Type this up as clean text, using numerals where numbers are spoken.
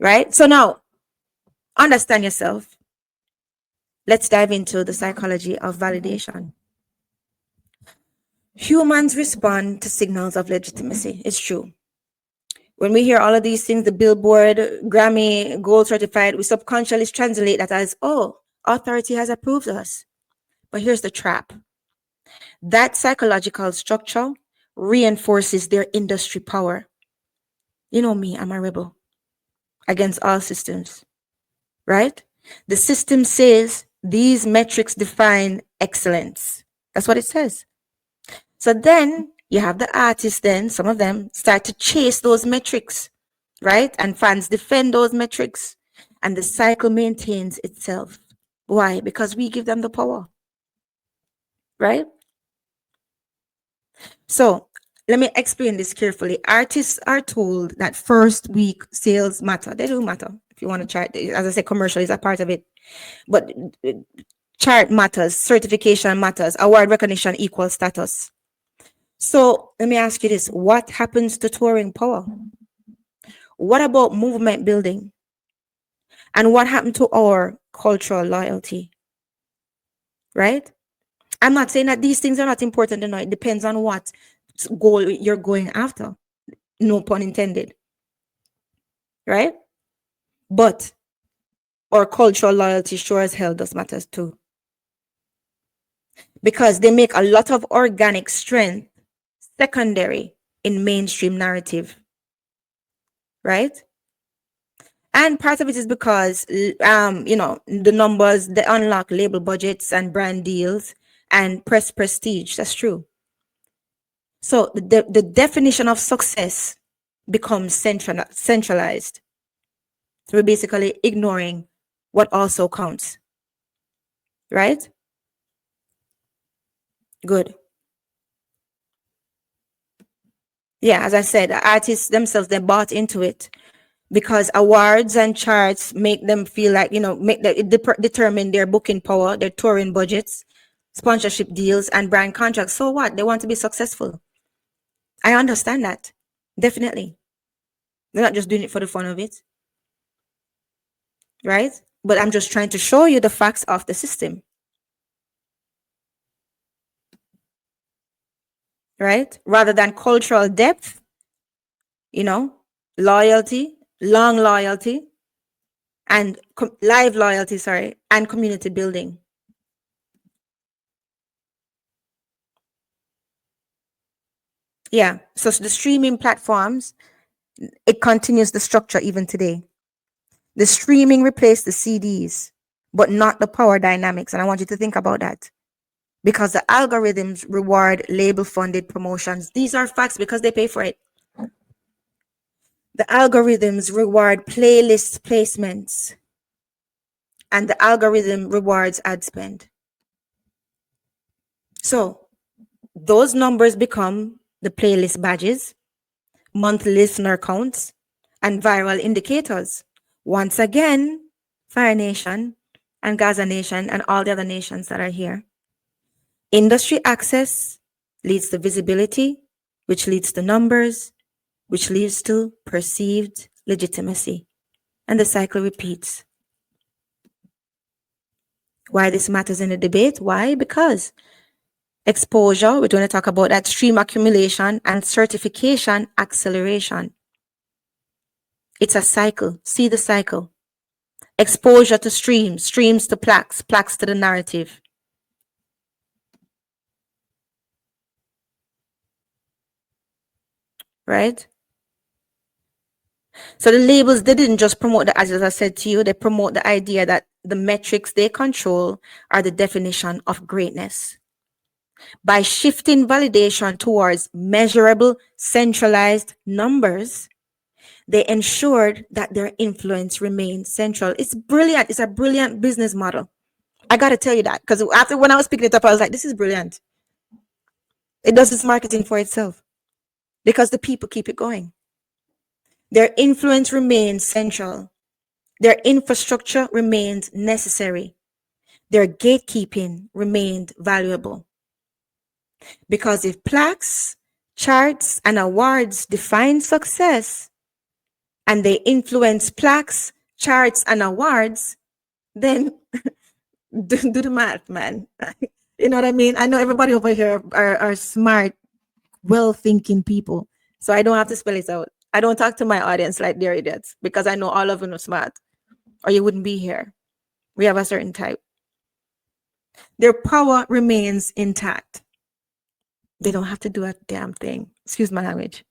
right? So now, understand yourself. Let's dive into the psychology of validation. Humans respond to signals of legitimacy. It's true. When we hear all of these things, the Billboard, Grammy, Gold certified, we subconsciously translate that as, oh, authority has approved us. But here's the trap. That psychological structure reinforces their industry power. You know me, I'm a rebel against all systems, right? The system says these metrics define excellence. That's what it says. So then you have the artists, then some of them start to chase those metrics, right? And fans defend those metrics, and the cycle maintains itself. Why? Because we give them the power, right? So let me explain this carefully. Artists are told that first week sales matter. They do matter. If you want to chart, as I said, commercial is a part of it. But chart matters, certification matters, award recognition equals status. So let me ask you this. What happens to touring power? What about movement building? And what happened to our cultural loyalty? Right? I'm not saying that these things are not important. No, it depends on what goal you're going after. No pun intended. Right? But our cultural loyalty sure as hell does matters too. Because they make a lot of organic strength secondary in mainstream narrative. Right? And part of it is because, the numbers, they unlock label budgets and brand deals and press prestige. That's true. So the definition of success becomes centralized. So we're basically ignoring what also counts. Right? Good. Yeah, as I said, the artists themselves, they bought into it because awards and charts make them feel like, determine their booking power, their touring budgets, sponsorship deals, and brand contracts. So what? They want to be successful. I understand that. Definitely. They're not just doing it for the fun of it. Right? But I'm just trying to show you the facts of the system. Right? Rather than cultural depth, loyalty, long loyalty, and live loyalty, and community building. Yeah. So the streaming platforms, it continues the structure even today. The streaming replaced the CDs, but not the power dynamics. And I want you to think about that. Because the algorithms reward label funded promotions. These are facts because they pay for it. The algorithms reward playlist placements, and the algorithm rewards ad spend. So those numbers become the playlist badges, monthly listener counts, and viral indicators. Once again, Fire Nation and Gaza Nation and all the other nations that are here. Industry access leads to visibility, which leads to numbers, which leads to perceived legitimacy. And the cycle repeats. Why this matters in the debate? Why? Because exposure, we're going to talk about that, stream accumulation and certification acceleration. It's a cycle. See the cycle. Exposure to streams, streams to plaques, plaques to the narrative. Right? So the labels, they didn't just promote the, as I said to you, they promote the idea that the metrics they control are the definition of greatness. By shifting validation towards measurable, centralized numbers, they ensured that their influence remained central. It's brilliant. It's a brilliant business model. I got to tell you that, because after when I was picking it up, I was like, this is brilliant. It does its marketing for itself because the people keep it going. Their influence remains central. Their infrastructure remained necessary. Their gatekeeping remained valuable. Because if plaques, charts, and awards define success, and they influence plaques, charts, and awards, then do the math, man. You know what I mean? I know everybody over here are smart, well-thinking people, so I don't have to spell it out. I don't talk to my audience like they're idiots because I know all of them are smart, or you wouldn't be here. We have a certain type. Their power remains intact. They don't have to do a damn thing. Excuse my language.